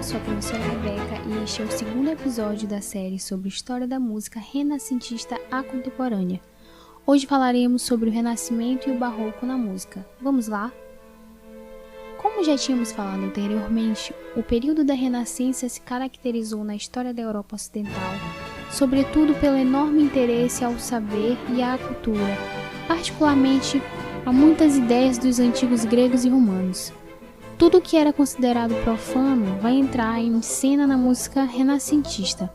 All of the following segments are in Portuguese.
sou a professora Rebeca e este é o segundo episódio da série sobre história da música renascentista à contemporânea. Hoje falaremos sobre o Renascimento e o Barroco na música. Vamos lá? Como já tínhamos falado anteriormente, o período da Renascença se caracterizou na história da Europa Ocidental, sobretudo pelo enorme interesse ao saber e à cultura, particularmente a muitas ideias dos antigos gregos e romanos. Tudo que era considerado profano vai entrar em cena na música renascentista,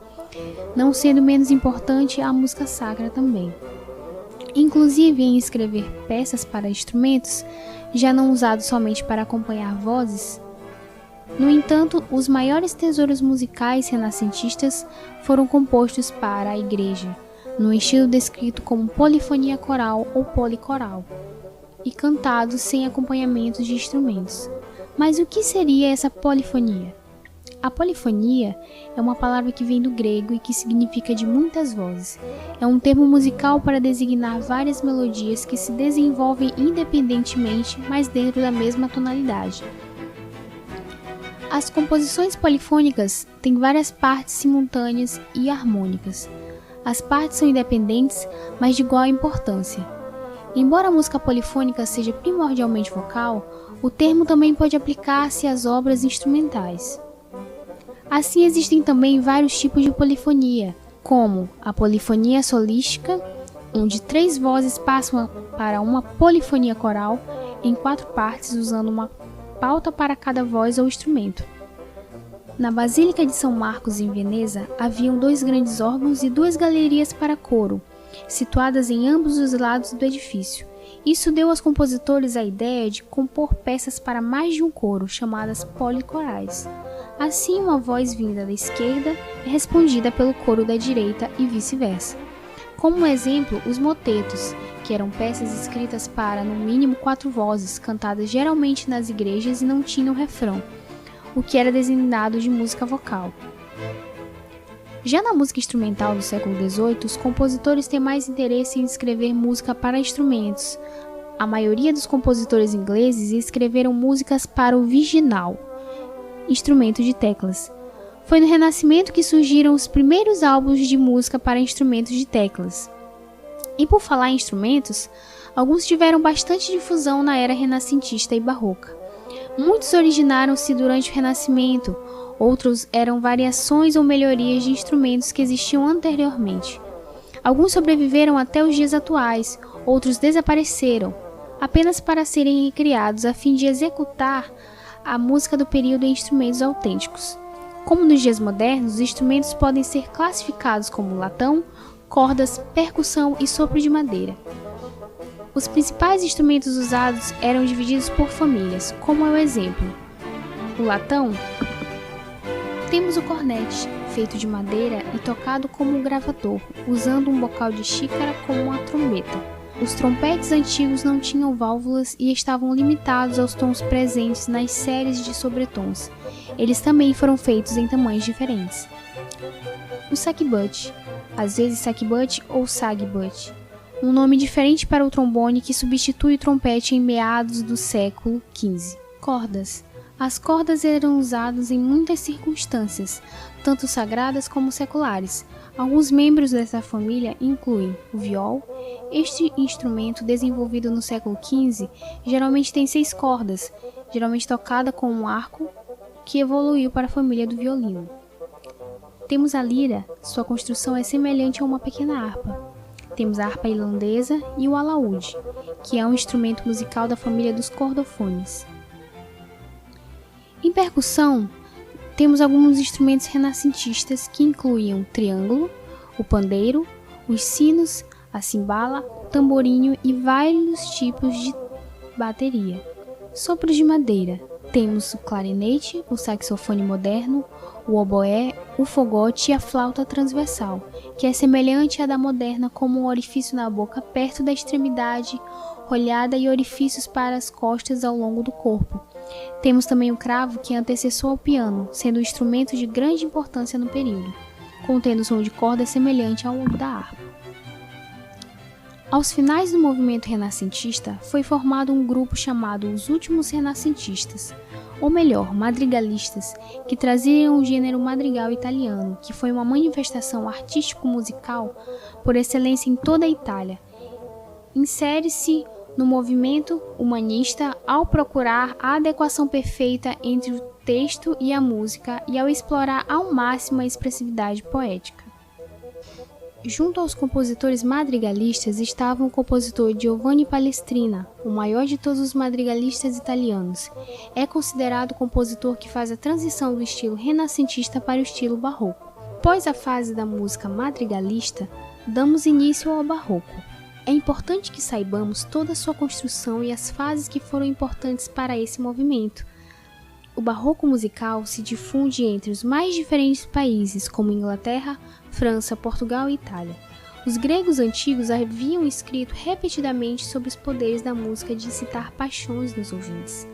não sendo menos importante a música sacra também. Inclusive em escrever peças para instrumentos, já não usados somente para acompanhar vozes. No entanto, os maiores tesouros musicais renascentistas foram compostos para a igreja, no estilo descrito como polifonia coral ou policoral, e cantados sem acompanhamento de instrumentos. Mas o que seria essa polifonia? A polifonia é uma palavra que vem do grego e que significa de muitas vozes. É um termo musical para designar várias melodias que se desenvolvem independentemente, mas dentro da mesma tonalidade. As composições polifônicas têm várias partes simultâneas e harmônicas. As partes são independentes, mas de igual importância. Embora a música polifônica seja primordialmente vocal, o termo também pode aplicar-se às obras instrumentais. Assim, existem também vários tipos de polifonia, como a polifonia solística, onde 3 vozes passam para uma polifonia coral em 4 partes, usando uma pauta para cada voz ou instrumento. Na Basílica de São Marcos, em Veneza, haviam 2 grandes órgãos e 2 galerias para coro, situadas em ambos os lados do edifício. Isso deu aos compositores a ideia de compor peças para mais de um coro, chamadas policorais. Assim, uma voz vinda da esquerda é respondida pelo coro da direita e vice-versa. Como exemplo, os motetos, que eram peças escritas para, no mínimo, 4 vozes, cantadas geralmente nas igrejas e não tinham refrão, o que era designado de música vocal. Já na música instrumental do século XVIII, os compositores têm mais interesse em escrever música para instrumentos. A maioria dos compositores ingleses escreveram músicas para o virginal, instrumento de teclas. Foi no Renascimento que surgiram os primeiros álbuns de música para instrumentos de teclas. E por falar em instrumentos, alguns tiveram bastante difusão na era renascentista e barroca. Muitos originaram-se durante o Renascimento, outros eram variações ou melhorias de instrumentos que existiam anteriormente. Alguns sobreviveram até os dias atuais, outros desapareceram, apenas para serem recriados a fim de executar a música do período em instrumentos autênticos. Como nos dias modernos, os instrumentos podem ser classificados como latão, cordas, percussão e sopro de madeira. Os principais instrumentos usados eram divididos por famílias, como é o exemplo. O latão, temos o cornete, feito de madeira e tocado como um gravador, usando um bocal de xícara como uma trombeta. Os trompetes antigos não tinham válvulas e estavam limitados aos tons presentes nas séries de sobretons. Eles também foram feitos em tamanhos diferentes. O sackbut, às vezes sackbut ou sagbut, um nome diferente para o trombone que substitui o trompete em meados do século XV. Cordas. As cordas eram usadas em muitas circunstâncias, tanto sagradas como seculares. Alguns membros dessa família incluem o viol. Este instrumento, desenvolvido no século XV, geralmente tem 6 cordas, geralmente tocada com um arco, que evoluiu para a família do violino. Temos a lira, sua construção é semelhante a uma pequena harpa. Temos a harpa irlandesa e o alaúde, que é um instrumento musical da família dos cordofones. Em percussão, temos alguns instrumentos renascentistas que incluíam o triângulo, o pandeiro, os sinos, a cimbala, o tamborinho e vários tipos de bateria. Sopros de madeira. Temos o clarinete, o saxofone moderno, o oboé, o fogote e a flauta transversal, que é semelhante à da moderna como um orifício na boca perto da extremidade, rolhada e orifícios para as costas ao longo do corpo. Temos também o cravo, que é antecessor ao piano, sendo um instrumento de grande importância no período, contendo som de corda semelhante ao da harpa. Aos finais do movimento renascentista, foi formado um grupo chamado os Últimos Renascentistas, ou melhor, madrigalistas, que traziam o gênero madrigal italiano, que foi uma manifestação artístico-musical por excelência em toda a Itália. Insere-se no movimento humanista ao procurar a adequação perfeita entre o texto e a música e ao explorar ao máximo a expressividade poética. Junto aos compositores madrigalistas estavam o compositor Giovanni Palestrina, o maior de todos os madrigalistas italianos. É considerado o compositor que faz a transição do estilo renascentista para o estilo barroco. Após a fase da música madrigalista, damos início ao barroco. É importante que saibamos toda a sua construção e as fases que foram importantes para esse movimento. O barroco musical se difunde entre os mais diferentes países, como Inglaterra, França, Portugal e Itália. Os gregos antigos haviam escrito repetidamente sobre os poderes da música de incitar paixões nos ouvintes.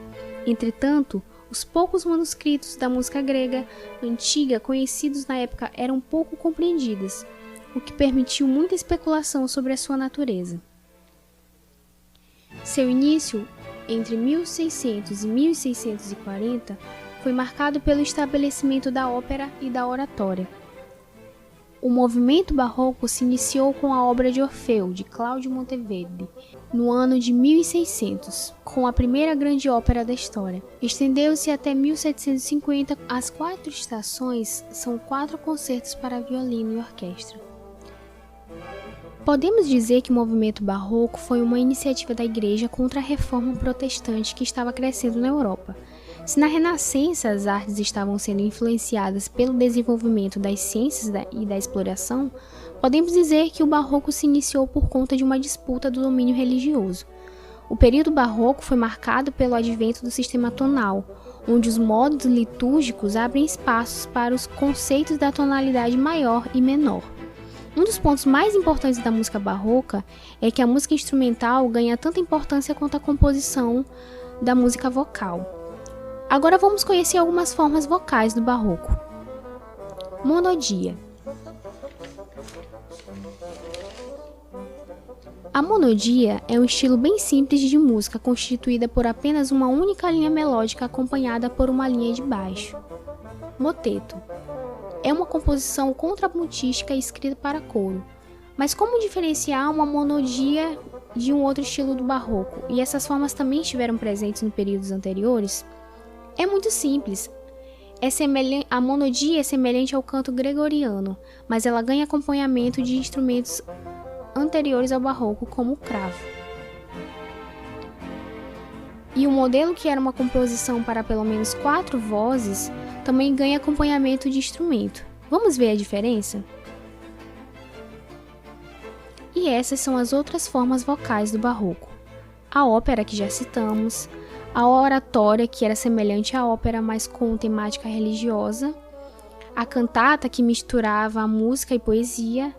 Entretanto, os poucos manuscritos da música grega antiga conhecidos na época eram pouco compreendidos, o que permitiu muita especulação sobre a sua natureza. Seu início, entre 1600 e 1640, foi marcado pelo estabelecimento da ópera e da oratória. O movimento barroco se iniciou com a obra de Orfeu, de Cláudio Monteverdi, no ano de 1600, com a primeira grande ópera da história. Estendeu-se até 1750. As 4 estações são 4 concertos para violino e orquestra. Podemos dizer que o movimento barroco foi uma iniciativa da Igreja contra a reforma protestante que estava crescendo na Europa. Se na Renascença as artes estavam sendo influenciadas pelo desenvolvimento das ciências e da exploração, podemos dizer que o barroco se iniciou por conta de uma disputa do domínio religioso. O período barroco foi marcado pelo advento do sistema tonal, onde os modos litúrgicos abrem espaços para os conceitos da tonalidade maior e menor. Um dos pontos mais importantes da música barroca é que a música instrumental ganha tanta importância quanto a composição da música vocal. Agora vamos conhecer algumas formas vocais do barroco. Monodia. A monodia é um estilo bem simples de música constituída por apenas uma única linha melódica acompanhada por uma linha de baixo. Moteto. É uma composição contrapuntística escrita para coro. Mas como diferenciar uma monodia de um outro estilo do barroco? E essas formas também estiveram presentes nos períodos anteriores? É muito simples. A monodia é semelhante ao canto gregoriano, mas ela ganha acompanhamento de instrumentos anteriores ao barroco, como o cravo. E o modelo, que era uma composição para pelo menos 4 vozes, também ganha acompanhamento de instrumento. Vamos ver a diferença? E essas são as outras formas vocais do barroco. A ópera, que já citamos, a oratória, que era semelhante à ópera, mas com temática religiosa, a cantata, que misturava a música e poesia,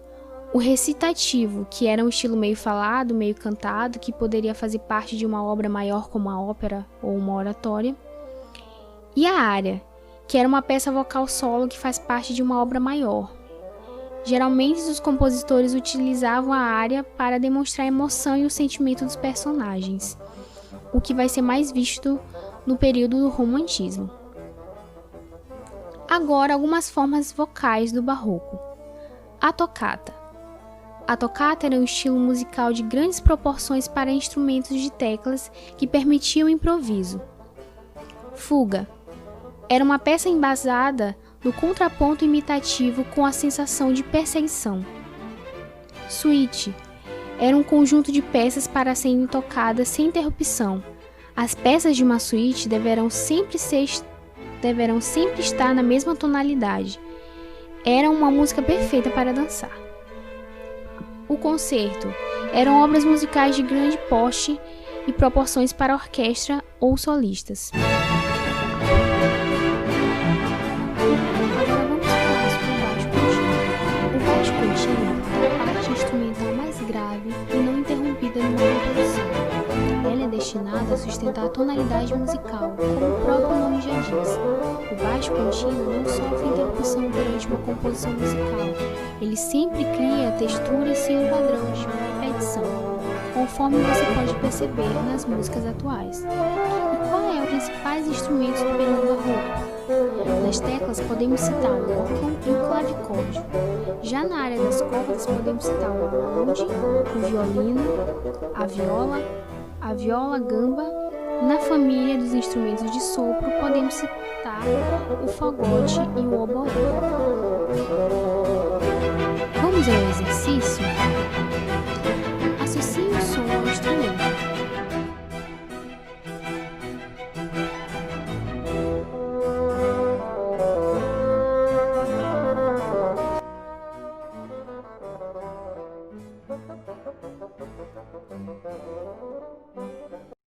o recitativo, que era um estilo meio falado, meio cantado, que poderia fazer parte de uma obra maior como a ópera ou uma oratória, e a área, que era uma peça vocal solo que faz parte de uma obra maior. Geralmente os compositores utilizavam a área para demonstrar a emoção e o sentimento dos personagens, o que vai ser mais visto no período do romantismo. Agora, algumas formas vocais do barroco. A toccata. A toccata era um estilo musical de grandes proporções para instrumentos de teclas que permitia o improviso. Fuga. Era uma peça embasada no contraponto imitativo com a sensação de perseguição. Suíte. Era um conjunto de peças para serem tocadas sem interrupção. As peças de uma suíte deverão sempre estar na mesma tonalidade. Era uma música perfeita para dançar. O concerto. Eram obras musicais de grande porte e proporções para orquestra ou solistas. Instrumental mais grave e não interrompida numa composição. Ela é destinada a sustentar a tonalidade musical, como o próprio nome já diz. O baixo contínuo não sofre interrupção durante uma composição musical. Ele sempre cria texturas sem um padrão de repetição. conforme você pode perceber nas músicas atuais. E qual é os principais instrumentos do período barroco? Nas teclas podemos citar o órgão e o clavicórdio. Já na área das cordas podemos citar o alaúde, o violino, a viola gamba. Na família dos instrumentos de sopro podemos citar o fagote e o oboé. Vamos ao exercício?